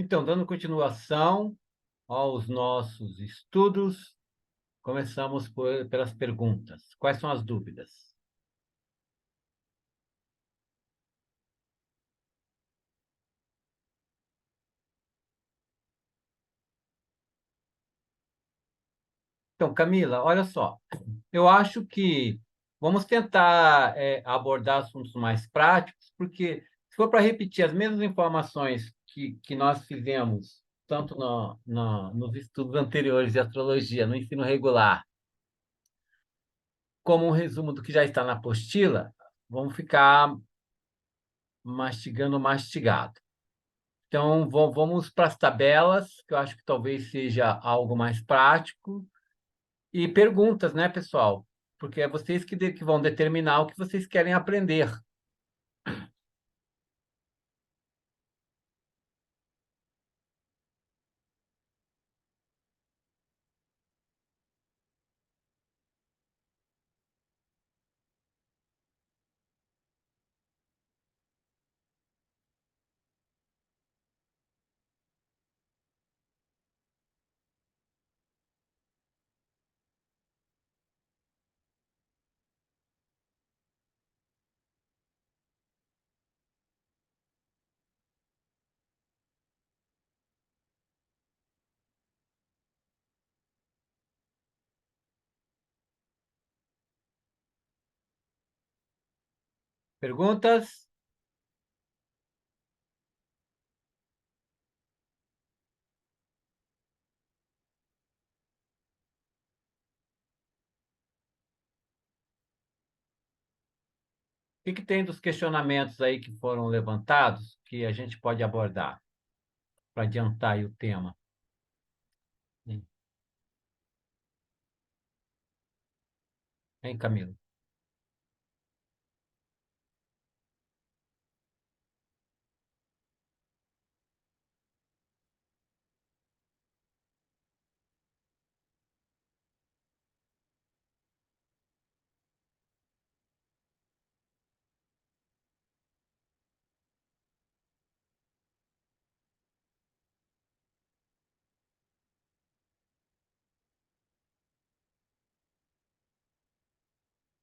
Então, dando continuação aos nossos estudos, começamos pelas perguntas. Quais são as dúvidas? Então, Camila, olha só, eu acho que vamos tentar abordar assuntos mais práticos, porque se for para repetir as mesmas informações que nós fizemos, tanto nos estudos anteriores de astrologia, no ensino regular, como um resumo do que já está na apostila, vamos ficar mastigado. Então, vamos para as tabelas, que eu acho que talvez seja algo mais prático, e perguntas, né, pessoal? Porque é vocês que vão determinar o que vocês querem aprender. Perguntas? O que tem dos questionamentos aí que foram levantados que a gente pode abordar para adiantar aí o tema? Hein, Camilo?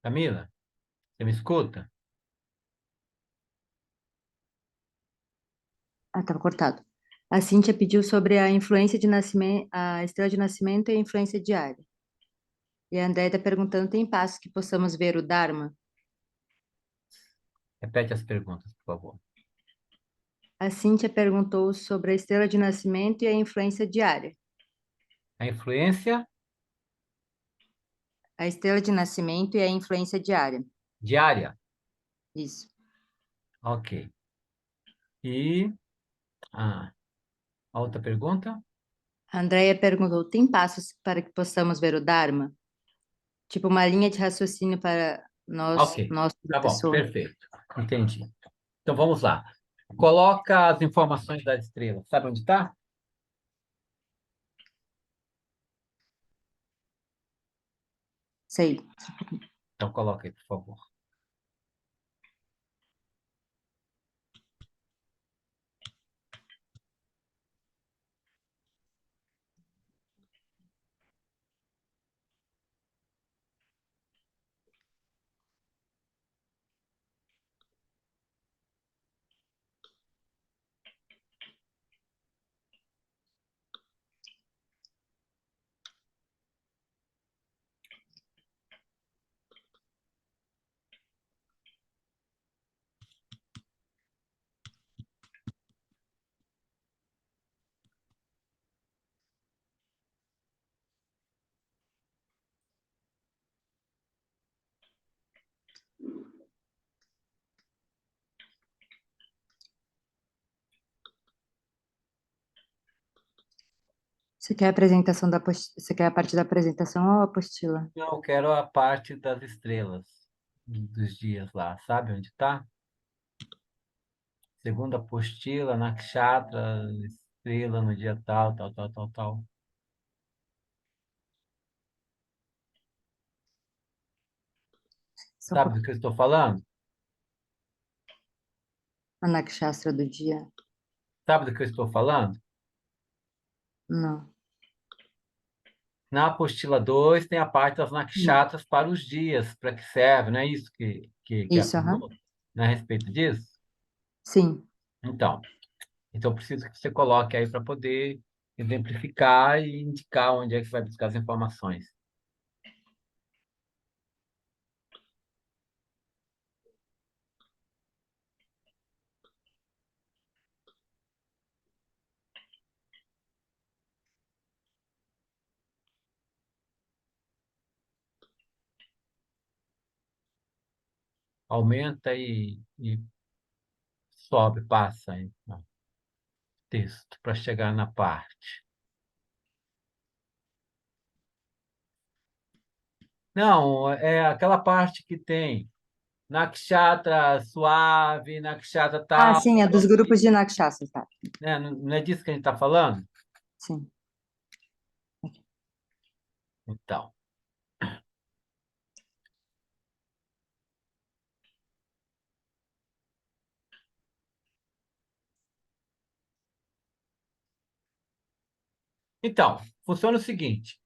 Camila, você me escuta? Ah, estava cortado. A Cíntia pediu sobre a influência de nascimento, a estrela de nascimento e a influência diária. E a Andréia está perguntando, tem passos que possamos ver o Dharma? Repete as perguntas, por favor. A Cíntia perguntou sobre a estrela de nascimento e a influência diária. A influência A estrela de nascimento e a influência diária. diária. Isso. Ok. E a outra pergunta? A Andréia perguntou, tem passos para que possamos ver o Dharma? Tipo uma linha de raciocínio para Ok. nós, Tá bom, pessoa. perfeito. Entendi. Então vamos lá. Coloca as informações das estrelas. Sabe onde está? Sei. Então coloca aí, por favor. Você quer a apresentação Você quer a parte da apresentação ou a apostila? Não, eu quero a parte das estrelas dos dias lá. Sabe onde está? Segunda apostila, nakshatra, estrela no dia tal, tal, tal, tal, tal. Só Sabe do que eu estou falando? a Nakshastra do dia. Sabe do que eu estou falando? Não. Na apostila 2 tem a parte das Hum. nakshatras para os dias, para que serve, não é isso que Isso, aham. afirmou, né, a respeito disso? Sim. Então, então eu preciso que você coloque aí para poder exemplificar e indicar onde é que você vai buscar as informações. Aumenta e sobe, passa aí, ó, texto para chegar na parte. Não, é aquela parte que tem nakshatra suave, nakshatra Ah, tal, sim, é dos grupos de Nakshatra, tá? né? Não é disso que a gente está falando? Sim. Então, então, funciona o seguinte: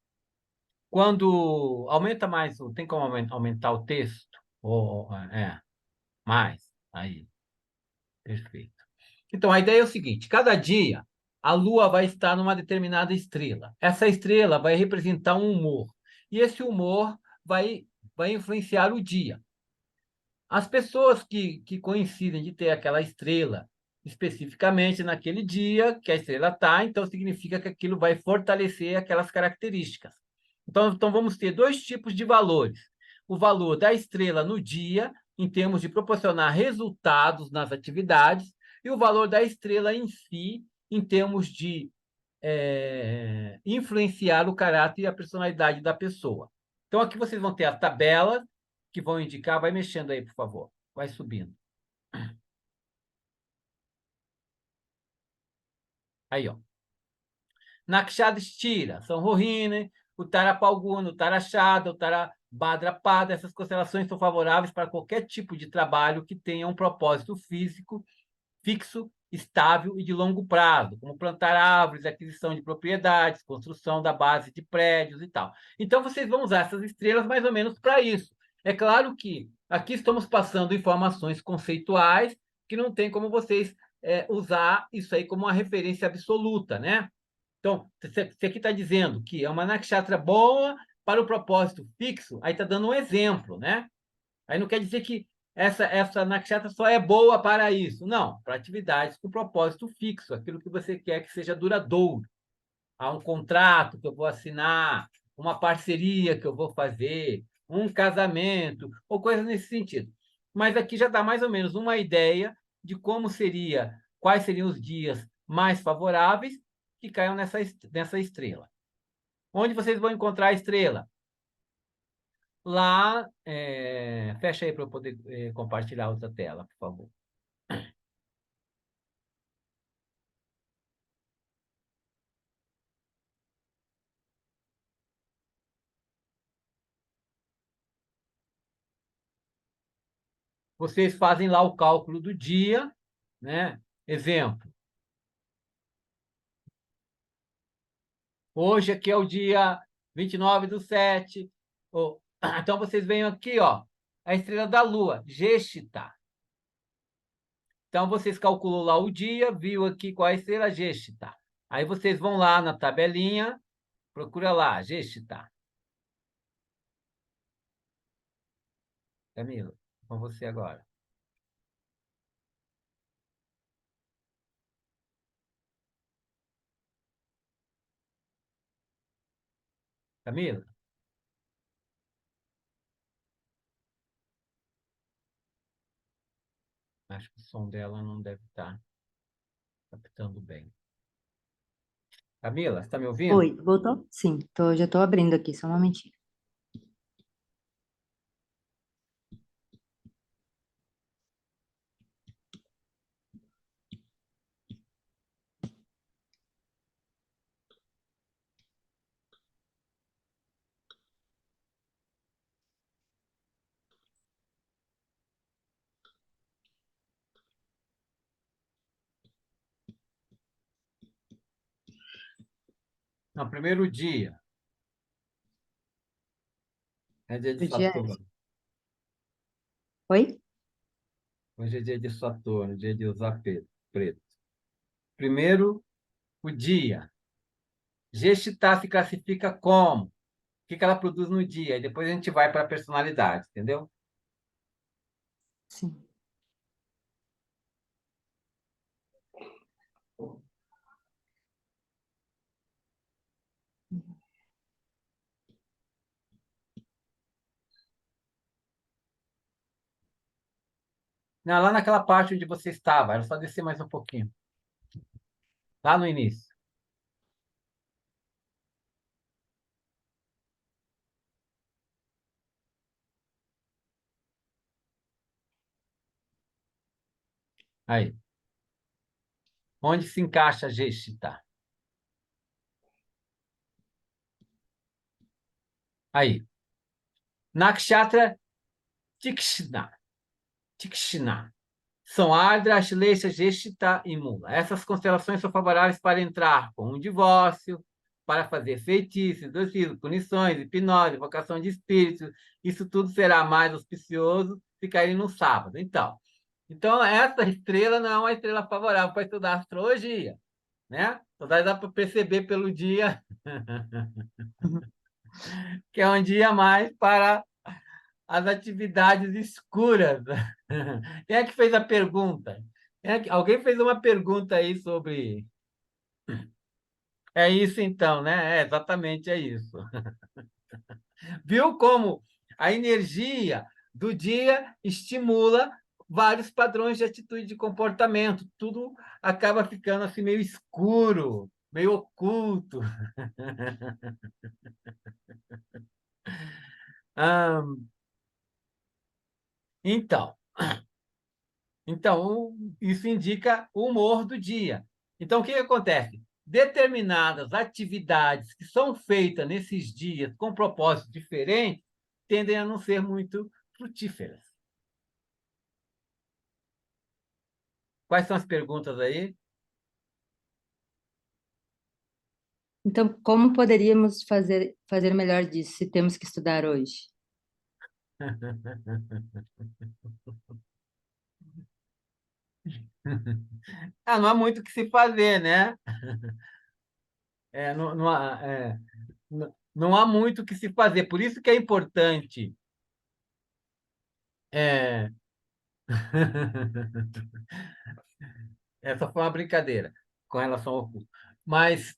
quando aumenta mais, tem como aumentar o texto? Mais, aí, perfeito. Então, a ideia é o seguinte: cada dia a Lua vai estar numa determinada estrela. Essa estrela vai representar um humor. E esse humor vai influenciar o dia. As pessoas que coincidem de ter aquela estrela especificamente naquele dia que a estrela está, então significa que aquilo vai fortalecer aquelas características. Então vamos ter dois tipos de valores: o valor da estrela no dia, em termos de proporcionar resultados nas atividades, e o valor da estrela em si, em termos de influenciar o caráter e a personalidade da pessoa. Então, aqui vocês vão ter as tabelas que vão indicar. Vai mexendo aí, por favor. Vai subindo. Aí, ó. Nakshadistira, São Rohini, Uttara Palguna, Uttara Shada, Uttara Bhadrapada. Essas constelações são favoráveis para qualquer tipo de trabalho que tenha um propósito físico fixo, estável e de longo prazo, como plantar árvores, aquisição de propriedades, construção da base de prédios e tal. Então, vocês vão usar essas estrelas mais ou menos para isso. É claro que aqui estamos passando informações conceituais que não tem como vocês usar isso aí como uma referência absoluta, né? Então, você aqui está dizendo que é uma nakshatra boa para o propósito fixo, aí está dando um exemplo, né? Aí não quer dizer que essa nakshatra só é boa para isso. Não, para atividades com propósito fixo, aquilo que você quer que seja duradouro. Há um contrato que eu vou assinar, uma parceria que eu vou fazer, um casamento, ou coisas nesse sentido. Mas aqui já dá mais ou menos uma ideia de como seria, quais seriam os dias mais favoráveis que caiam nessa estrela. Onde vocês vão encontrar a estrela? Lá, fecha aí para eu poder compartilhar outra tela, por favor. Vocês fazem lá o cálculo do dia, né? Exemplo, hoje aqui é o dia 29/7. Então, vocês vêm aqui, ó, a estrela da Lua, Jeshita. Então, vocês calculam lá o dia, viu aqui qual é a estrela Jeshita. Aí vocês vão lá na tabelinha, procura lá, Jeshita. Camila, com você agora. Camila, acho que o som dela não deve estar captando bem. Camila, você está me ouvindo? Oi, voltou? Sim, já estou abrindo aqui, só um momentinho. Não, primeiro dia. É dia de O dia é esse. Saturno. Oi? Hoje é dia de Saturno, dia de usar preto. Primeiro, o dia. Gestá se classifica como? O que ela produz no dia? E depois a gente vai para a personalidade, entendeu? Sim. Não, lá naquela parte onde você estava, era só descer mais um pouquinho. Lá no início. Aí. Onde se encaixa a Gestá? Aí. Nakshatra Tikshna. Tikshna. São Ardra, Ashleisha, Gestita e Mula. Essas constelações são favoráveis para entrar com um divórcio, para fazer feitiços, exorcismo, punições, hipnose, invocação de espíritos. Isso tudo será mais auspicioso se cair no sábado. Então, essa estrela não é uma estrela favorável para estudar astrologia, né? Então, dá para perceber pelo dia que é um dia mais para as atividades escuras. Quem é que fez a pergunta? Alguém fez uma pergunta aí sobre. É isso então, né? Exatamente é isso. Viu como a energia do dia estimula vários padrões de atitude e de comportamento. Tudo acaba ficando assim meio escuro, meio oculto. Ah, então, Então, isso indica o humor do dia. Então, o que acontece? Determinadas atividades que são feitas nesses dias com propósitos diferentes tendem a não ser muito frutíferas. Quais são as perguntas aí? Então, como poderíamos fazer melhor disso se temos que estudar hoje? Não há muito o que se fazer, né? Não há muito o que se fazer. Por isso que é importante. É... Essa foi uma brincadeira com relação ao curso. Mas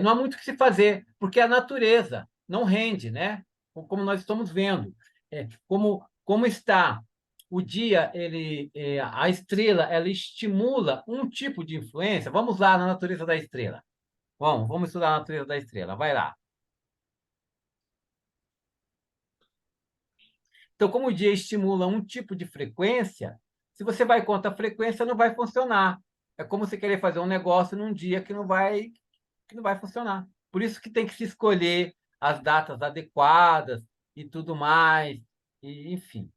não há muito o que se fazer, porque a natureza não rende, né? Como nós estamos vendo. Como está o dia, a estrela, ela estimula um tipo de influência. Vamos lá na natureza da estrela. Vamos estudar a natureza da estrela. Vai lá. Então, como o dia estimula um tipo de frequência, se você vai contra a frequência, não vai funcionar. É como você querer fazer um negócio num dia que não vai funcionar. Por isso que tem que se escolher as datas adequadas e tudo mais, e, enfim.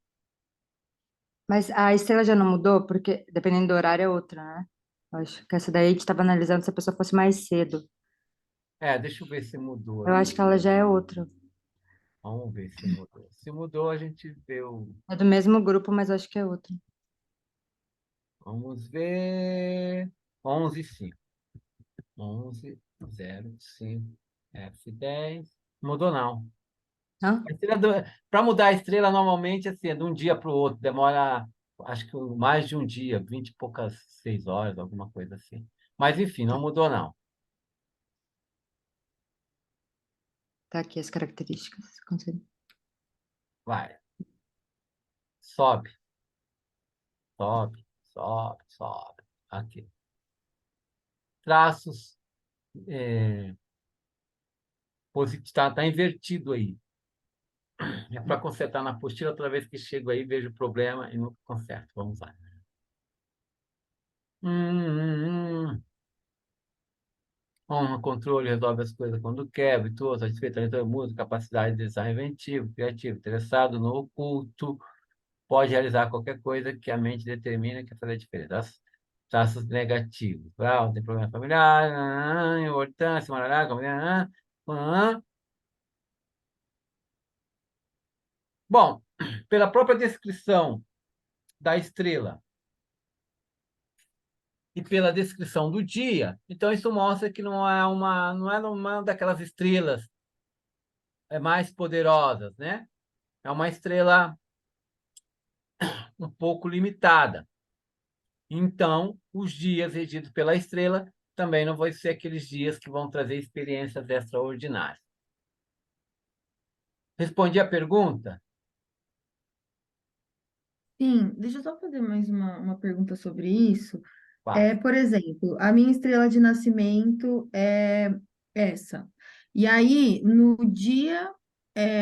Mas a estrela já não mudou, porque dependendo do horário é outra, né? Eu acho que essa daí a gente estava analisando se a pessoa fosse mais cedo. Deixa eu ver se mudou Eu acho aqui. que ela já é outra. Vamos ver se mudou. Se mudou, a gente vê o. É do mesmo grupo, mas eu acho que é outra. Vamos ver. 11,5. 11,05. F10. Mudou, não. Hã? Para mudar a estrela, normalmente, assim, é de um dia para o outro. Demora, acho que mais de um dia, 20 e poucas, 6 horas, alguma coisa assim. Mas, enfim, não mudou, não. Tá aqui as características. Vai. Sobe, sobe, sobe, sobe. Aqui. Traços positivos. Tá invertido aí. É para consertar na apostila. Toda vez que chego aí, vejo o problema e não conserto. Vamos lá. Um controle resolve as coisas quando quer, virtuoso, satisfeito, talento música, capacidade de design inventivo, criativo, interessado no oculto, pode realizar qualquer coisa que a mente determina que faz a diferença. traços negativos. Ah, tem problema familiar, importância, marará, bom, pela própria descrição da estrela e pela descrição do dia, então isso mostra que não é uma daquelas estrelas mais poderosas, né? É uma estrela um pouco limitada. Então, os dias regidos pela estrela também não vão ser aqueles dias que vão trazer experiências extraordinárias. Respondi a pergunta? Sim, deixa eu só fazer mais uma pergunta sobre isso. Quase. Por exemplo, a minha estrela de nascimento é essa. E aí, no dia,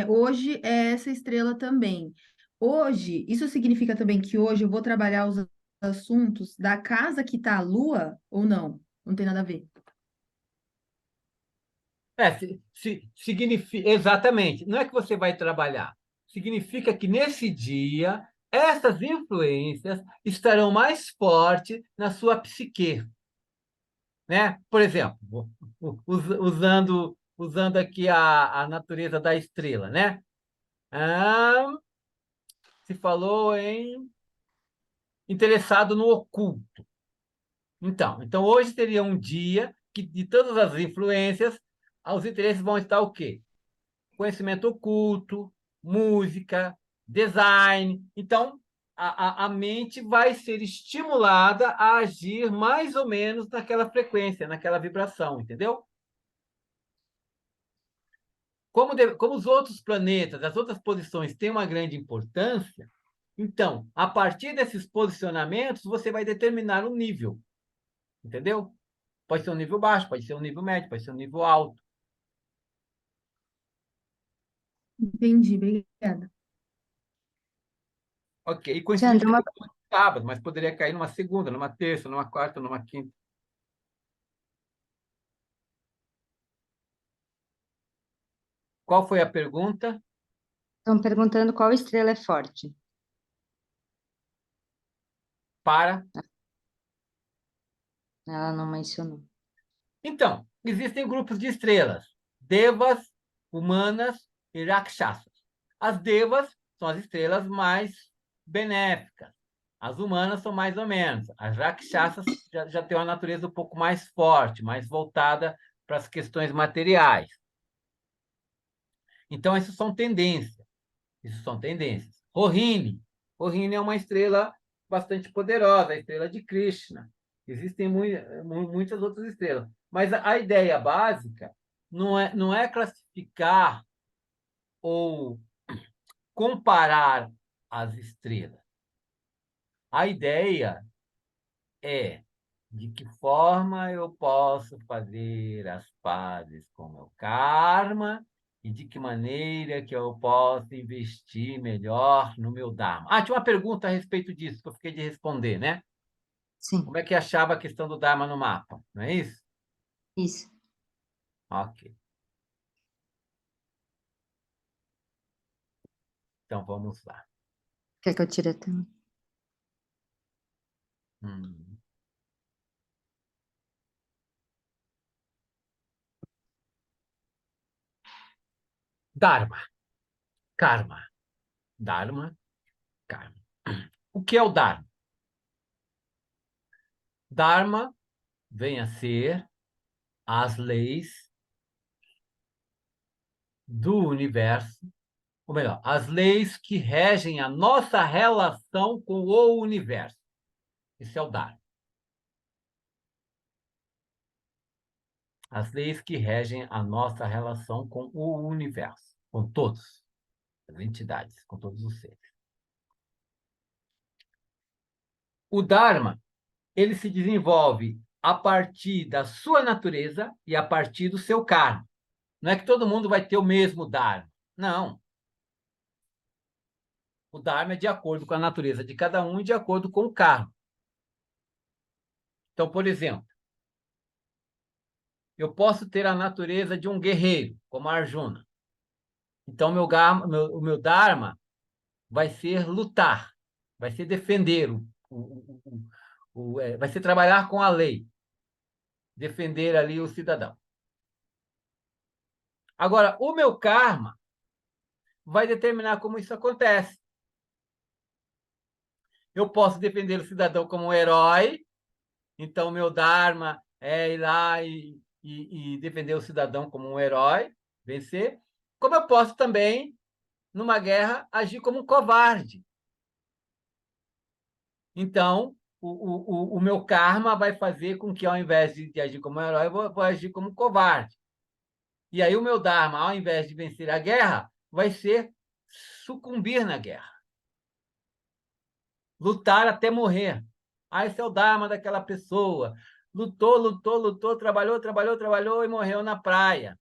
hoje é essa estrela também. Hoje, isso significa também que hoje eu vou trabalhar os assuntos da casa que está a Lua ou não? Não tem nada a ver. Significa, exatamente. Não é que você vai trabalhar. Significa que nesse dia, essas influências estarão mais fortes na sua psique, né? Por exemplo, usando aqui a natureza da estrela, né? Ah, se falou em interessado no oculto. Então hoje seria um dia que, de todas as influências, os interesses vão estar o quê? Conhecimento oculto, música, design. Então, a mente vai ser estimulada a agir mais ou menos naquela frequência, naquela vibração, entendeu? Como os outros planetas, as outras posições têm uma grande importância, então, a partir desses posicionamentos, você vai determinar o nível, entendeu? Pode ser um nível baixo, pode ser um nível médio, pode ser um nível alto. Entendi, obrigada. Ok, e Alexandre, coincidentemente no sábado, mas poderia cair numa segunda, numa terça, numa quarta, numa quinta. Qual foi a pergunta? estão perguntando qual estrela é forte. Para. Ela não mencionou. Então, existem grupos de estrelas: devas, humanas e rakshasas. As devas são as estrelas mais benéficas. As humanas são mais ou menos. As rakshasas já têm uma natureza um pouco mais forte, mais voltada para as questões materiais. Então, isso são tendências. Isso são tendências. Rohini. Rohini é uma estrela bastante poderosa, a estrela de Krishna. Existem muitas outras estrelas. Mas a ideia básica não é classificar ou comparar as estrelas. A ideia é de que forma eu posso fazer as pazes com o meu karma e de que maneira que eu posso investir melhor no meu Dharma. Ah, tinha uma pergunta a respeito disso que eu fiquei de responder, né? Sim, Como é que achava a questão do Dharma no mapa? Não é isso? isso. Ok. Então vamos lá. Quer que eu tire também? Hum. Dharma, karma. Dharma, karma. O que é o Dharma? Dharma vem a ser as leis do universo, ou melhor, as leis que regem a nossa relação com o universo. Esse é o Dharma. As leis que regem a nossa relação com o universo, com todos, as entidades, com todos os seres. O Dharma, ele se desenvolve a partir da sua natureza e a partir do seu karma. Não é que todo mundo vai ter o mesmo Dharma. Não. O Dharma é de acordo com a natureza de cada um e de acordo com o karma. Então, por exemplo, eu posso ter a natureza de um guerreiro, como Arjuna. Então, o meu Dharma vai ser lutar, vai ser defender vai ser trabalhar com a lei, defender ali o cidadão. Agora, o meu karma vai determinar como isso acontece. Eu posso defender o cidadão como um herói, então o meu dharma é ir lá e defender o cidadão como um herói, vencer, como eu posso também, numa guerra, agir como um covarde. Então, o meu karma vai fazer com que, ao invés de agir como um herói, eu vou agir como um covarde. E aí o meu dharma, ao invés de vencer a guerra, vai ser sucumbir na guerra. Lutar até morrer. Esse é o dharma daquela pessoa. Lutou, lutou, lutou, trabalhou, trabalhou, trabalhou e morreu na praia.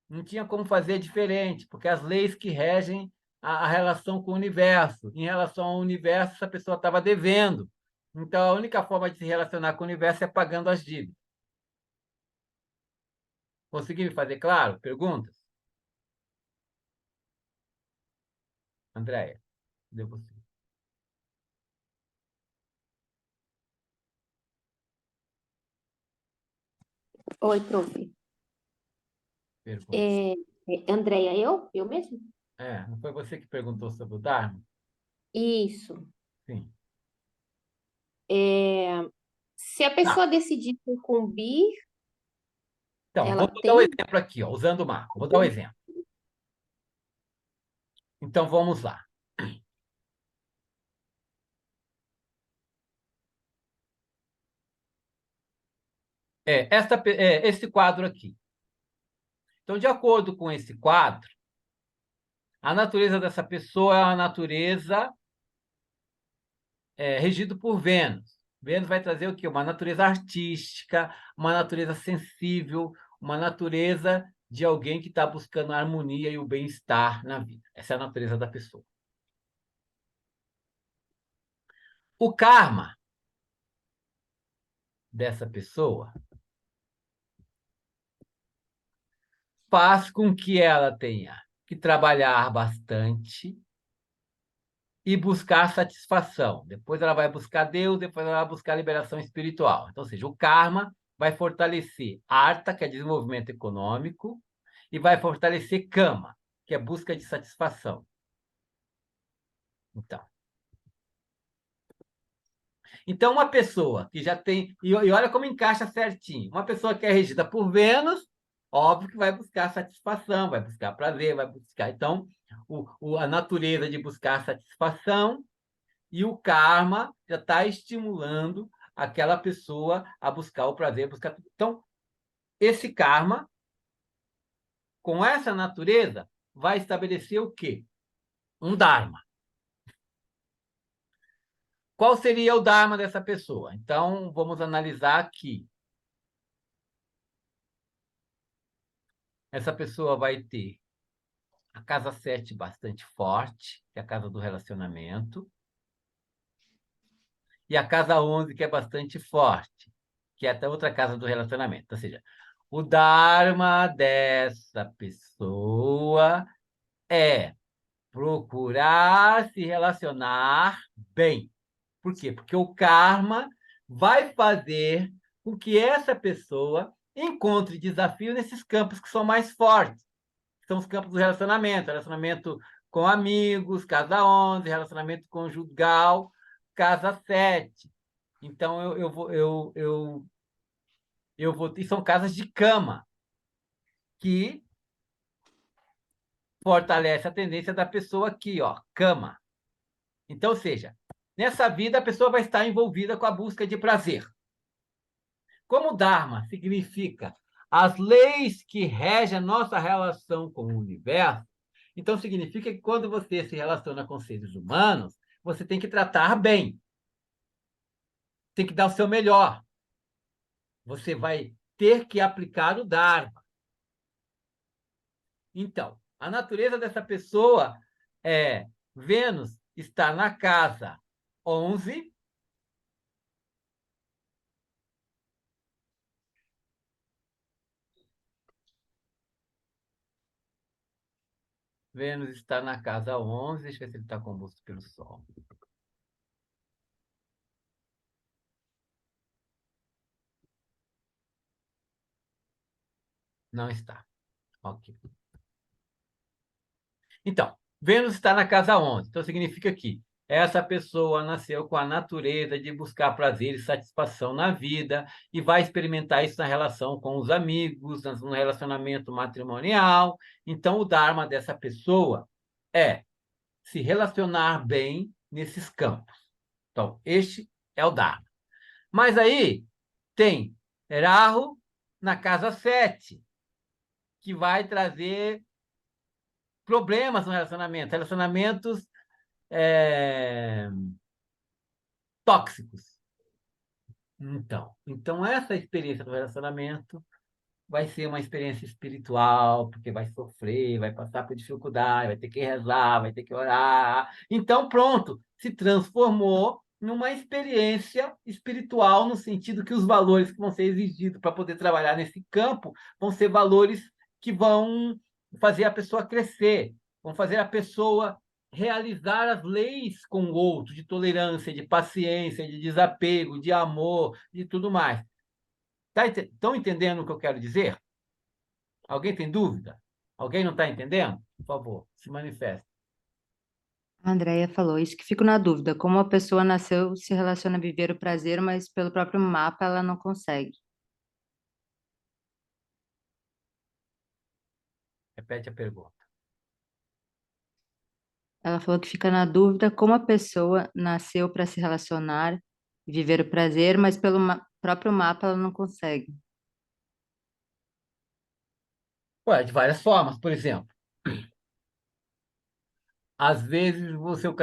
Não tinha como fazer diferente, porque as leis que regem a relação com o universo. Em relação ao universo, essa pessoa estava devendo. Então, a única forma de se relacionar com o universo é pagando as dívidas. Consegui me fazer claro? Perguntas? Andréia, deu você. Oi, prof. Pergunta. Andréia, eu mesmo? Não foi você que perguntou sobre o Dharma? Isso. Sim. Se a Tá. pessoa decidir sucumbir, Então, ela vou dar um tem. exemplo aqui, ó, usando o Marco. Vou dar um exemplo. Então, vamos lá. Esse quadro aqui. Então, de acordo com esse quadro, a natureza dessa pessoa é uma natureza regida por Vênus. Vênus vai trazer o quê? Uma natureza artística, uma natureza sensível, uma natureza de alguém que está buscando a harmonia e o bem-estar na vida. Essa é a natureza da pessoa. O karma dessa pessoa faz com que ela tenha que trabalhar bastante e buscar satisfação. Depois ela vai buscar Deus, depois ela vai buscar liberação espiritual. Então, ou seja, o karma vai fortalecer artha, que é desenvolvimento econômico, e vai fortalecer kama, que é busca de satisfação. Então, uma pessoa que já tem... E olha como encaixa certinho. Uma pessoa que é regida por Vênus, óbvio que vai buscar satisfação, vai buscar prazer, vai buscar... Então, a natureza de buscar satisfação e o karma já está estimulando aquela pessoa a buscar o prazer, buscar... Então, esse karma, com essa natureza, vai estabelecer o quê? Um dharma. Qual seria o dharma dessa pessoa? Então, vamos analisar aqui. Essa pessoa vai ter a casa 7 bastante forte, que é a casa do relacionamento, e a casa 11, que é bastante forte, que é até outra casa do relacionamento. Ou seja, o dharma dessa pessoa é procurar se relacionar bem. Por quê? Porque o karma vai fazer com que essa pessoa encontre desafio nesses campos que são mais fortes, que são os campos do relacionamento com amigos, casa 11, relacionamento conjugal, casa 7. Então, eu vou... E são casas de cama, que fortalece a tendência da pessoa aqui, ó, cama. Então, ou seja, nessa vida a pessoa vai estar envolvida com a busca de prazer. Como Dharma significa as leis que regem a nossa relação com o universo, então significa que quando você se relaciona com seres humanos, você tem que tratar bem, tem que dar o seu melhor. Você vai ter que aplicar o Dharma. Então, a natureza dessa pessoa é Vênus está na casa 11, Vênus está na casa 11, deixa eu ver se ele está composto pelo Sol. Não está. Ok. Então, Vênus está na casa 11. Então, significa que essa pessoa nasceu com a natureza de buscar prazer e satisfação na vida e vai experimentar isso na relação com os amigos, no relacionamento matrimonial. Então, o Dharma dessa pessoa é se relacionar bem nesses campos. Então, este é o Dharma. Mas aí tem Rahu na casa 7, que vai trazer problemas no relacionamento, relacionamentos tóxicos. Então, essa experiência do relacionamento vai ser uma experiência espiritual, porque vai sofrer, vai passar por dificuldade, vai ter que rezar, vai ter que orar. Então, pronto, se transformou numa experiência espiritual, no sentido que os valores que vão ser exigidos para poder trabalhar nesse campo vão ser valores que vão fazer a pessoa crescer, vão fazer a pessoa realizar as leis com o outro, de tolerância, de paciência, de desapego, de amor, de tudo mais. Estão entendendo o que eu quero dizer? Alguém tem dúvida? Alguém não está entendendo? Por favor, se manifeste. A Andrea falou, isso que fico na dúvida, como a pessoa nasceu, se relaciona a viver o prazer, mas pelo próprio mapa ela não consegue. Repete a pergunta. Ela falou que fica na dúvida como a pessoa nasceu para se relacionar e viver o prazer, mas pelo próprio mapa ela não consegue. Ué, de várias formas, por exemplo. Às vezes, seu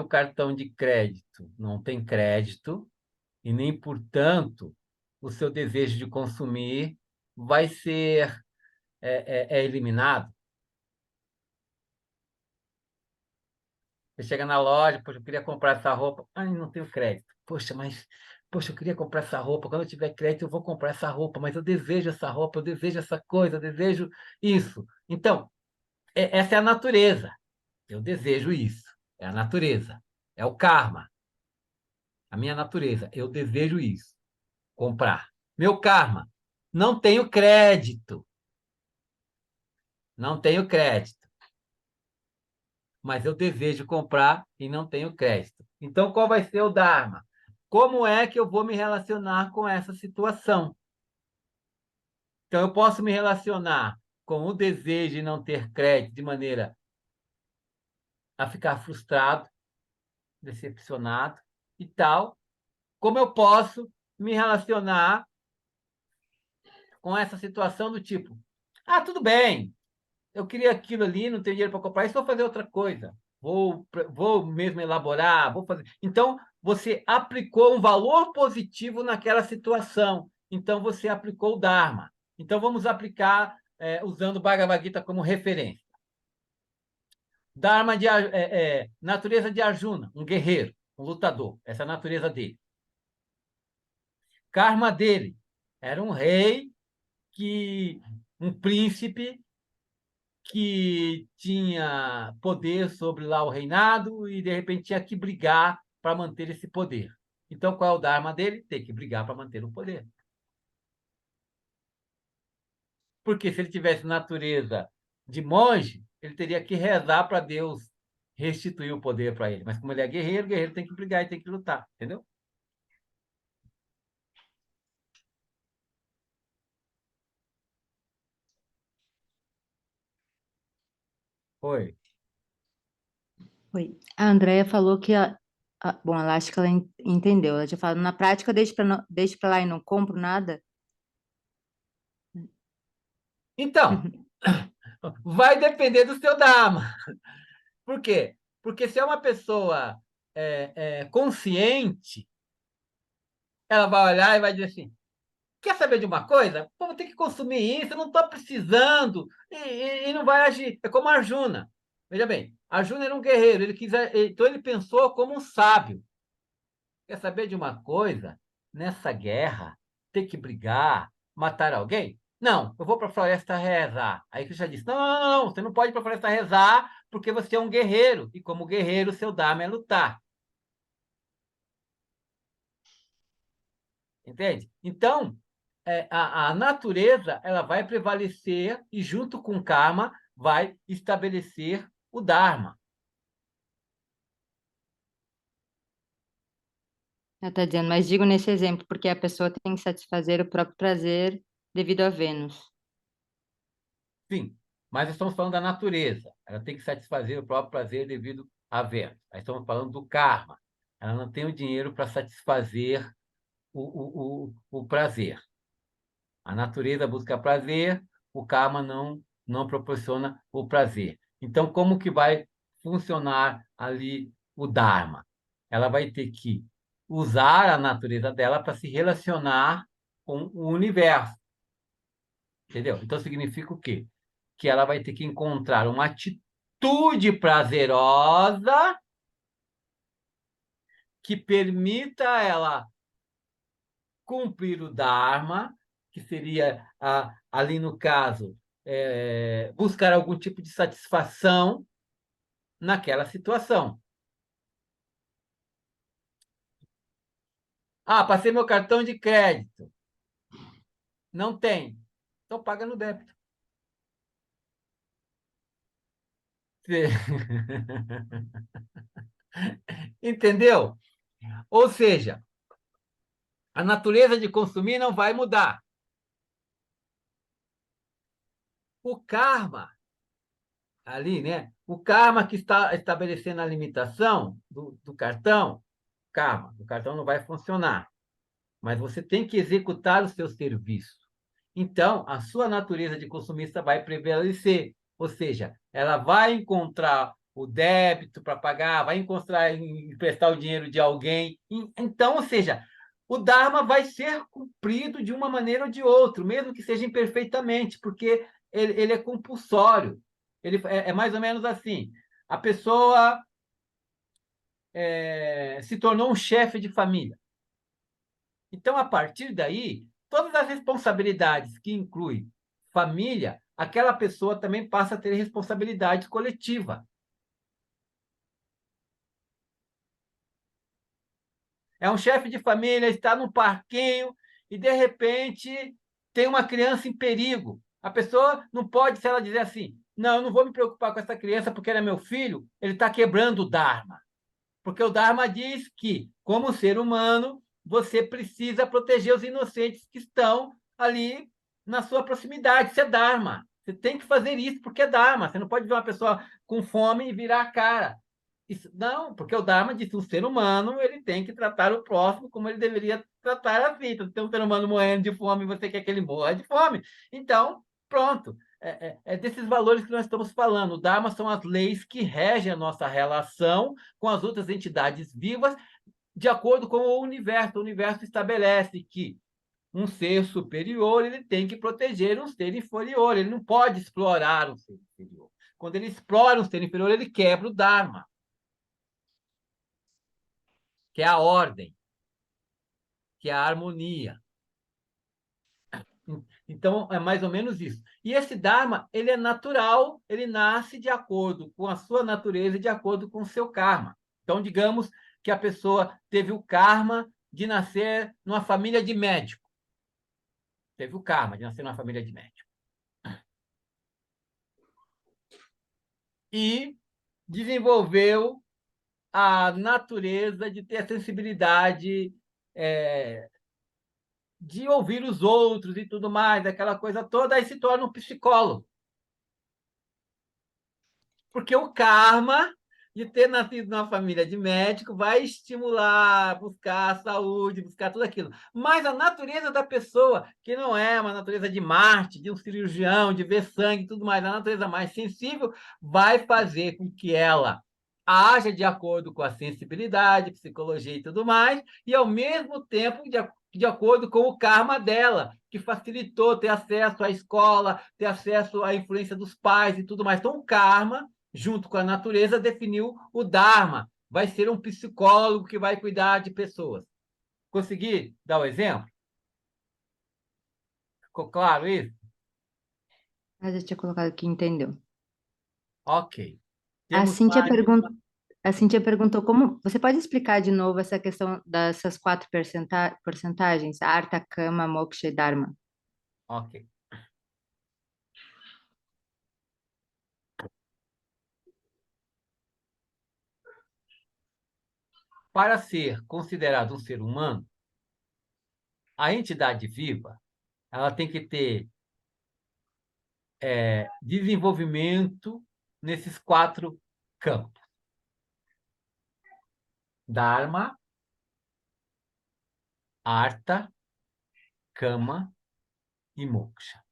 cartão de crédito não tem crédito e nem, portanto, o seu desejo de consumir vai ser eliminado. Você chega na loja, poxa, eu queria comprar essa roupa. Ai, não tenho crédito. Poxa, eu queria comprar essa roupa. Quando eu tiver crédito, eu vou comprar essa roupa, mas eu desejo essa roupa, eu desejo essa coisa, eu desejo isso. Então, essa é a natureza. Eu desejo isso. É a natureza. É o karma. A minha natureza. Eu desejo isso. Comprar. Meu karma. Não tenho crédito. Não tenho crédito. Mas eu desejo comprar e não tenho crédito. Então, qual vai ser o Dharma? Como é que eu vou me relacionar com essa situação? Então, eu posso me relacionar com o desejo de não ter crédito de maneira a ficar frustrado, decepcionado e tal. Como eu posso me relacionar com essa situação do tipo: ah, tudo bem, eu queria aquilo ali, não tenho dinheiro para comprar isso, vou fazer outra coisa. Vou mesmo elaborar, vou fazer. Então, você aplicou um valor positivo naquela situação. Então, você aplicou o Dharma. Então, vamos aplicar usando o Bhagavad Gita como referência. Dharma de natureza de Arjuna, um guerreiro, um lutador. Essa é a natureza dele. Karma dele era um rei, um príncipe que tinha poder sobre lá o reinado e, de repente, tinha que brigar para manter esse poder. Então, qual é o Dharma dele? Tem que brigar para manter o poder. Porque se ele tivesse natureza de monge, ele teria que rezar para Deus restituir o poder para ele. Mas como ele é guerreiro, o guerreiro tem que brigar e tem que lutar, entendeu? Foi. Oi. A Andrea falou que bom, ela acha que ela entendeu. Ela tinha falado, na prática, deixo para lá e não compro nada. Então, vai depender do seu Dharma. Por quê? Porque se é uma pessoa consciente, ela vai olhar e vai dizer assim: quer saber de uma coisa? Pô, vou ter que consumir isso, eu não estou precisando. E não vai agir. É como Arjuna. Veja bem, Arjuna era um guerreiro, então ele pensou como um sábio. Quer saber de uma coisa? Nessa guerra, ter que brigar, matar alguém? Não, eu vou para a floresta rezar. Aí Krishna disse: não, não, não, não, você não pode ir para a floresta rezar porque você é um guerreiro. E como guerreiro, seu dharma é lutar. Entende? Então, a natureza ela vai prevalecer e, junto com o karma, vai estabelecer o Dharma. Ela está dizendo, mas digo nesse exemplo, porque a pessoa tem que satisfazer o próprio prazer devido a Vênus. Sim, mas estamos falando da natureza. Ela tem que satisfazer o próprio prazer devido a Vênus. Aí estamos falando do karma. Ela não tem o dinheiro para satisfazer o prazer. A natureza busca prazer, o karma não proporciona o prazer. Então, como que vai funcionar ali o Dharma? Ela vai ter que usar a natureza dela para se relacionar com o universo, entendeu? Então, significa o quê? Que ela vai ter que encontrar uma atitude prazerosa que permita ela cumprir o Dharma, que seria, ali no caso, buscar algum tipo de satisfação naquela situação. Ah, passei meu cartão de crédito. Não tem. Então paga no débito. Entendeu? Ou seja, a natureza de consumir não vai mudar. O karma ali, né? O karma que está estabelecendo a limitação do cartão, karma, o cartão não vai funcionar, mas você tem que executar o seu serviço. Então, a sua natureza de consumista vai prevalecer, ou seja, ela vai encontrar o débito para pagar, vai encontrar emprestar o dinheiro de alguém. Então, ou seja, o Dharma vai ser cumprido de uma maneira ou de outra, mesmo que seja imperfeitamente, porque ele é compulsório. Ele é mais ou menos assim: a pessoa se tornou um chefe de família. Então, a partir daí, todas as responsabilidades que inclui família, aquela pessoa também passa a ter responsabilidade coletiva. É um chefe de família, está no parquinho e, de repente, tem uma criança em perigo. A pessoa não pode, se ela dizer assim, não, eu não vou me preocupar com essa criança porque ele é meu filho, ele está quebrando o Dharma. Porque o Dharma diz que, como ser humano, você precisa proteger os inocentes que estão ali na sua proximidade. Isso é Dharma. Você tem que fazer isso porque é Dharma. Você não pode ver uma pessoa com fome e virar a cara. Isso, não, porque o Dharma diz que o ser humano ele tem que tratar o próximo como ele deveria tratar a vida. Se tem um ser humano morrendo de fome e você quer que ele morra de fome. Então, pronto. É desses valores que nós estamos falando. O Dharma são as leis que regem a nossa relação com as outras entidades vivas, de acordo com o universo. O universo estabelece que um ser superior ele tem que proteger um ser inferior. Ele não pode explorar um ser inferior. Quando ele explora um ser inferior, ele quebra o Dharma, que é a ordem, que é a harmonia. Então, é mais ou menos isso. E esse Dharma, ele é natural, ele nasce de acordo com a sua natureza e de acordo com o seu karma. Então, digamos que a pessoa teve o karma de nascer numa família de médico. Teve o karma de nascer numa família de médico. E desenvolveu a natureza de ter a sensibilidade de ouvir os outros e tudo mais, aquela coisa toda, aí se torna um psicólogo. Porque o karma de ter nascido numa família de médico vai estimular, buscar a saúde, buscar tudo aquilo. Mas a natureza da pessoa, que não é uma natureza de Marte, de um cirurgião, de ver sangue e tudo mais, a natureza mais sensível, vai fazer com que ela haja de acordo com a sensibilidade, psicologia e tudo mais, e ao mesmo tempo de acordo com o karma dela, que facilitou ter acesso à escola, ter acesso à influência dos pais e tudo mais. Então, o karma junto com a natureza, definiu o Dharma. Vai ser um psicólogo que vai cuidar de pessoas. Consegui dar o exemplo? Ficou claro isso? Mas eu tinha colocado aqui, entendeu? Ok. A Temos Cíntia mais pergunta, uma. A Cíntia perguntou como... Você pode explicar de novo essa questão dessas 4 porcentagens? Artha, Kama, Moksha e Dharma. Ok. Para ser considerado um ser humano, a entidade viva, ela tem que ter desenvolvimento nesses 4 campos: Dharma, Artha, Kama e Moksha.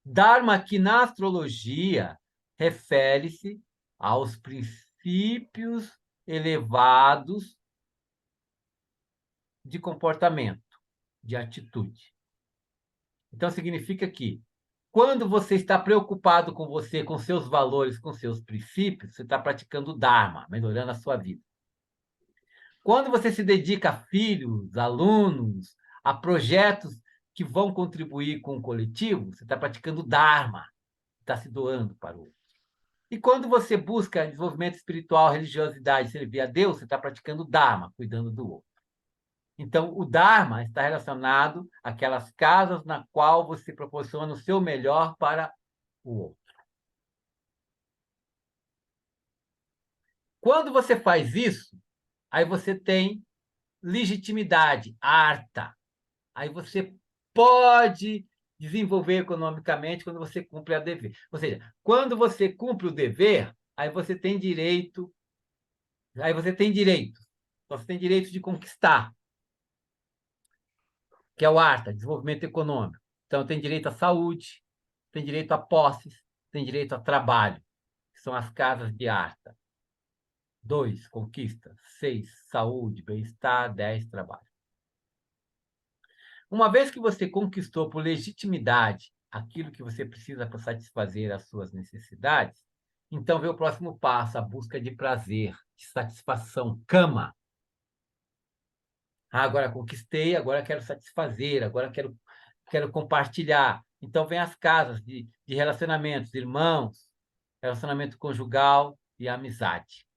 Dharma, que na astrologia refere-se aos princípios elevados de comportamento, de atitude. Então, significa que, quando você está preocupado com você, com seus valores, com seus princípios, você está praticando Dharma, melhorando a sua vida. Quando você se dedica a filhos, alunos, a projetos que vão contribuir com o coletivo, você está praticando Dharma, está se doando para o outro. E quando você busca desenvolvimento espiritual, religiosidade, servir a Deus, você está praticando Dharma, cuidando do outro. Então, o Dharma está relacionado àquelas casas na qual você proporciona o seu melhor para o outro. Quando você faz isso, aí você tem legitimidade, arta. Aí você pode desenvolver economicamente quando você cumpre a dever. Ou seja, quando você cumpre o dever, aí você tem direito, Você tem direito de conquistar, que é o ARTA, desenvolvimento econômico. Então, tem direito à saúde, tem direito a posses, tem direito a trabalho, que são as casas de ARTA. 2, conquista. 6, saúde, bem-estar. 10, trabalho. Uma vez que você conquistou por legitimidade aquilo que você precisa para satisfazer as suas necessidades, então vem o próximo passo, a busca de prazer, de satisfação, Kama. Agora conquistei, agora quero satisfazer, agora quero compartilhar. Então, vem as casas de relacionamentos, irmãos, relacionamento conjugal e amizade.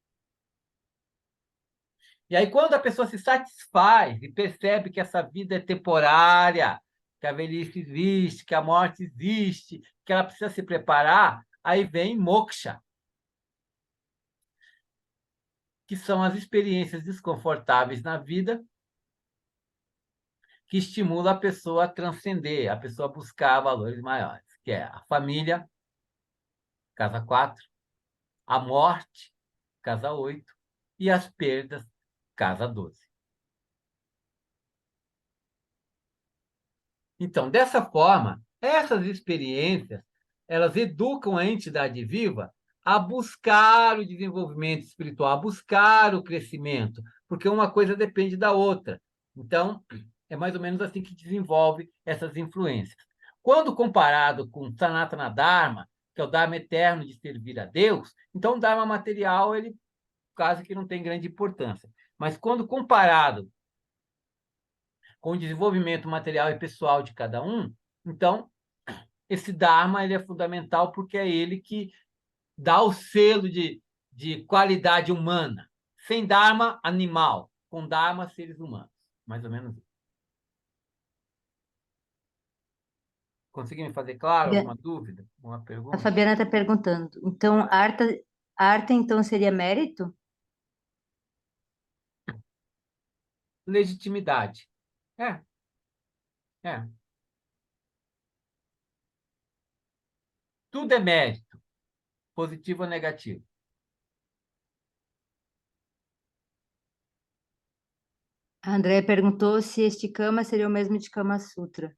E aí, quando a pessoa se satisfaz e percebe que essa vida é temporária, que a velhice existe, que a morte existe, que ela precisa se preparar, aí vem moksha, que são as experiências desconfortáveis na vida que estimula a pessoa a transcender, a pessoa a buscar valores maiores, que é a família, casa 4, a morte, casa 8, e as perdas, casa 12. Então, dessa forma, essas experiências, elas educam a entidade viva a buscar o desenvolvimento espiritual, a buscar o crescimento, porque uma coisa depende da outra. Então, é mais ou menos assim que desenvolve essas influências. Quando comparado com Sanatana Dharma, que é o Dharma eterno de servir a Deus, então o Dharma material, ele quase que não tem grande importância. Mas quando comparado com o desenvolvimento material e pessoal de cada um, então, esse Dharma ele é fundamental porque é ele que dá o selo de qualidade humana. Sem Dharma, animal. Com Dharma, seres humanos. Mais ou menos isso. Consegui me fazer claro? Alguma dúvida? Uma A pergunta? Fabiana está perguntando. Então, Artha, então, seria mérito? Legitimidade. É, é. Tudo é mérito, positivo ou negativo. A Andrea perguntou se este Kama seria o mesmo de Kama Sutra.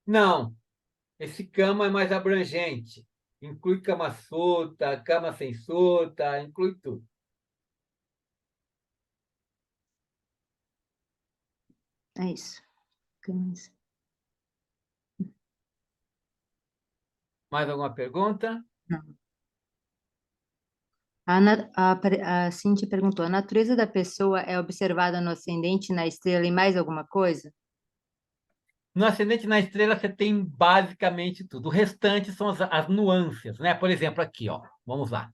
Não, esse Kama é mais abrangente. Inclui Kama Sutra, Kama Sem Sutra, inclui tudo. É isso. Mais alguma pergunta? Não. A Cintia perguntou: a natureza da pessoa é observada no ascendente, na estrela e mais alguma coisa? No ascendente na estrela, você tem basicamente tudo. O restante são as nuances, né? Por exemplo, aqui, ó. Vamos lá.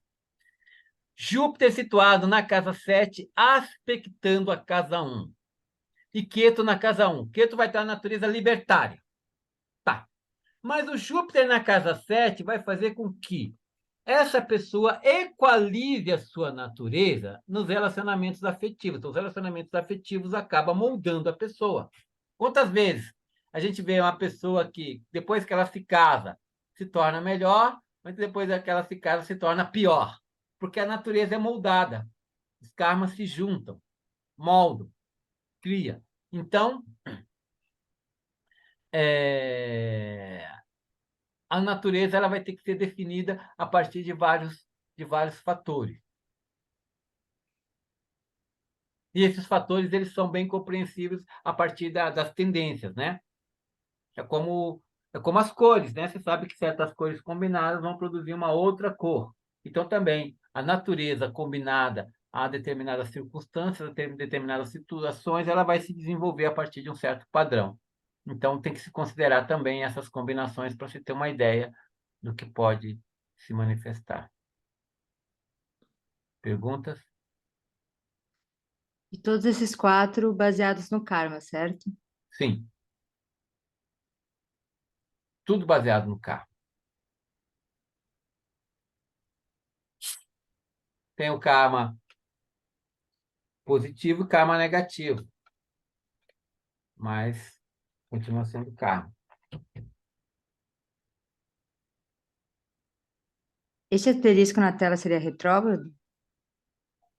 Júpiter situado na casa 7, aspectando a casa 1. E Queto na casa 1. Queto vai estar na natureza libertária. Tá. Mas o Júpiter na casa 7 vai fazer com que essa pessoa equalize a sua natureza nos relacionamentos afetivos. Então, os relacionamentos afetivos acabam moldando a pessoa. Quantas vezes a gente vê uma pessoa que, depois que ela se casa, se torna melhor, mas depois que ela se casa, se torna pior? Porque a natureza é moldada. Os karmas se juntam, moldam, cria. Então, a natureza ela vai ter que ser definida a partir de vários fatores. E esses fatores eles são bem compreensíveis a partir das tendências, né? É como, é como as cores, né? Você sabe que certas cores combinadas vão produzir uma outra cor. Então, também, a natureza combinada a determinadas circunstâncias, a determinadas situações, ela vai se desenvolver a partir de um certo padrão. Então, tem que se considerar também essas combinações para se ter uma ideia do que pode se manifestar. Perguntas? E todos esses 4 baseados no karma, certo? Sim. Tudo baseado no karma. Tem o karma positivo e karma negativo, mas continua sendo karma. Esse asterisco na tela seria retrógrado?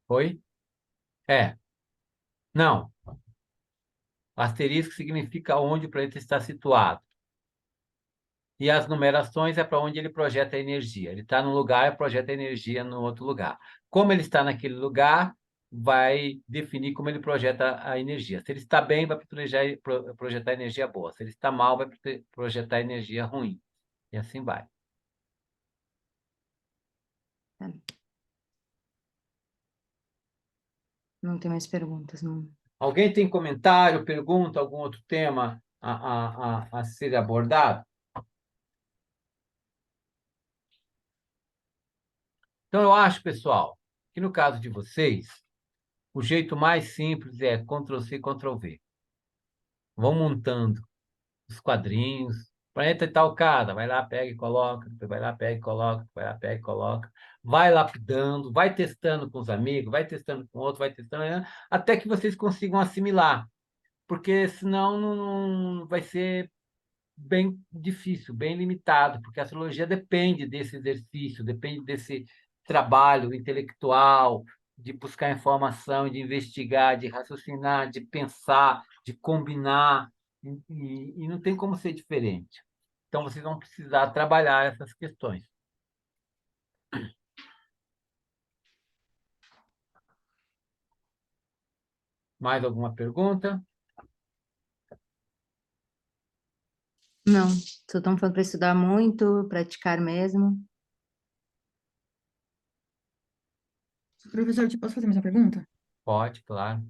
Foi? É. Não. Asterisco significa onde o planeta está situado. E as numerações é para onde ele projeta a energia. Ele está num lugar e projeta a energia no outro lugar. Como ele está naquele lugar, vai definir como ele projeta a energia. Se ele está bem, vai projetar energia boa. Se ele está mal, vai projetar energia ruim. E assim vai. Tá. Não tem mais perguntas, não. Alguém tem comentário, pergunta, algum outro tema a ser abordado? Então, eu acho, pessoal, que no caso de vocês, o jeito mais simples é Ctrl+C, Ctrl+V. Vão montando os quadrinhos. Planeta tal casa, vai lá, pega e coloca, depois vai lá, pega e coloca, vai lá, pega e coloca. Vai lapidando, vai testando com os amigos, vai testando com outros, vai testando, né? Até que vocês consigam assimilar. Porque senão não vai ser bem difícil, bem limitado, porque a astrologia depende desse exercício, depende desse trabalho intelectual, de buscar informação, de investigar, de raciocinar, de pensar, de combinar, e não tem como ser diferente. Então, vocês vão precisar trabalhar essas questões. Mais alguma pergunta? Não, só estão falando para estudar muito, praticar mesmo. Professor, te posso fazer mais uma pergunta? Pode, claro.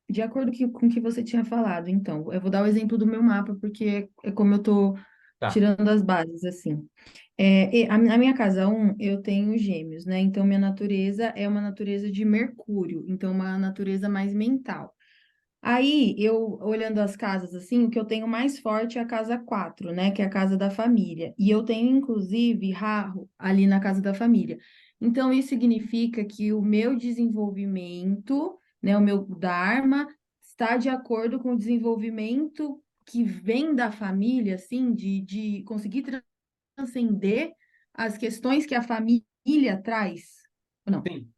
De acordo com o que você tinha falado, então, eu vou dar o exemplo do meu mapa, porque é como eu estou Tá. tirando as bases, assim. A minha casa 1, eu tenho gêmeos, né? Então, minha natureza é uma natureza de Mercúrio, então, uma natureza mais mental. Aí, eu, olhando as casas, assim, o que eu tenho mais forte é a casa 4, né? Que é a casa da família. E eu tenho, inclusive, Raro ali na casa da família. Então, isso significa que o meu desenvolvimento, né? O meu Dharma está de acordo com o desenvolvimento que vem da família, assim, de conseguir transcender as questões que a família traz. Ou não? Sim,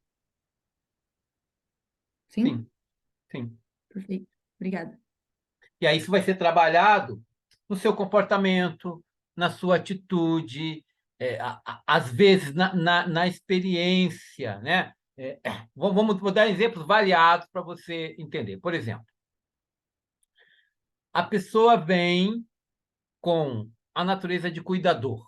Sim? sim, sim. Perfeito. Obrigada. E aí isso vai ser trabalhado no seu comportamento, na sua atitude, às vezes na experiência, né? Vou dar exemplos variados para você entender. Por exemplo, a pessoa vem com a natureza de cuidador.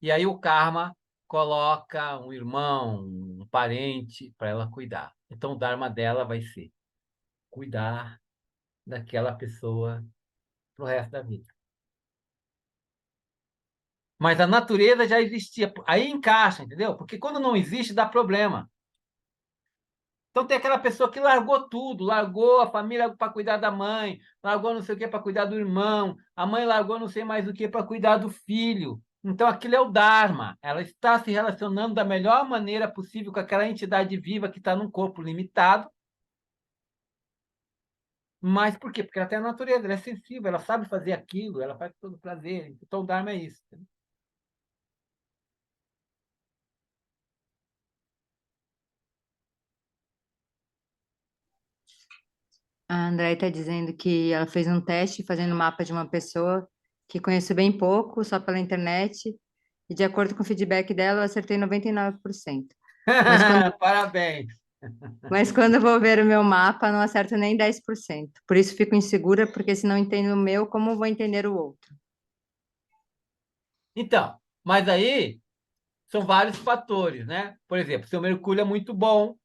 E aí o karma coloca um irmão, um parente para ela cuidar. Então o dharma dela vai ser cuidar daquela pessoa para o resto da vida. Mas a natureza já existia. Aí encaixa, entendeu? Porque quando não existe, dá problema. Então tem aquela pessoa que largou tudo, largou a família para cuidar da mãe, largou não sei o que para cuidar do irmão, a mãe largou não sei mais o que para cuidar do filho. Então aquilo é o Dharma. Ela está se relacionando da melhor maneira possível com aquela entidade viva que está num corpo limitado. Mas por quê? Porque ela tem a natureza, ela é sensível, ela sabe fazer aquilo, ela faz com todo prazer. Então o Dharma é isso. A André está dizendo que ela fez um teste fazendo mapa de uma pessoa que conheço bem pouco, só pela internet, e de acordo com o feedback dela, eu acertei 99%. Mas quando, Parabéns. mas quando eu vou ver o meu mapa, não acerto nem 10%. Por isso fico insegura, porque se não entendo o meu, como vou entender o outro? Então, mas aí são vários fatores, né? Por exemplo, seu Mercúrio é muito bom